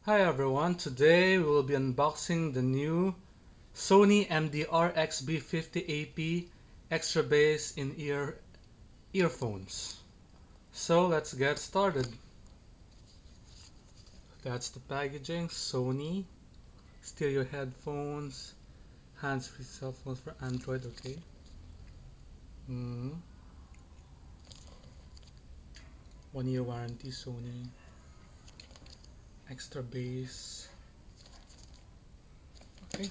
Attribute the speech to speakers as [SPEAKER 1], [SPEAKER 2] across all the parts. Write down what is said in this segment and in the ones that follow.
[SPEAKER 1] Hi everyone, today we will be unboxing the new Sony MDR XB50AP extra bass in earphones. So let's get started. That's the packaging. Sony stereo headphones, hands-free cell phones for Android. Okay. 1 year warranty. Sony extra bass. Okay.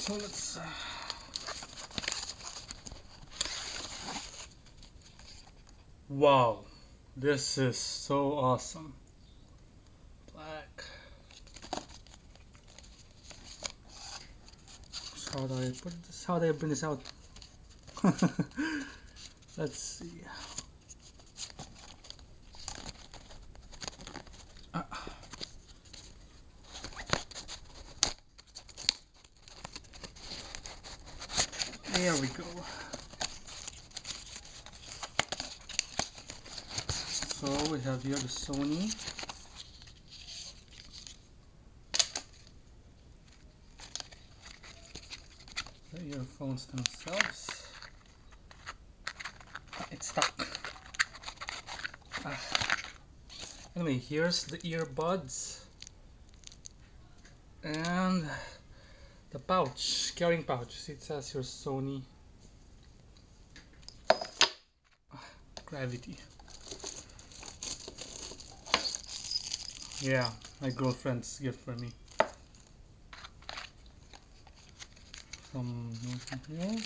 [SPEAKER 1] So let's wow, this is so awesome. Black. So how do I put this? How do I bring this out? Let's see. There we go. So we have here the Sony. The earphones themselves. It's stuck. Anyway, here's the earbuds and the pouch, carrying pouch. See, it says here Sony. Gravity. Yeah, my girlfriend's gift for me. Some notes in here.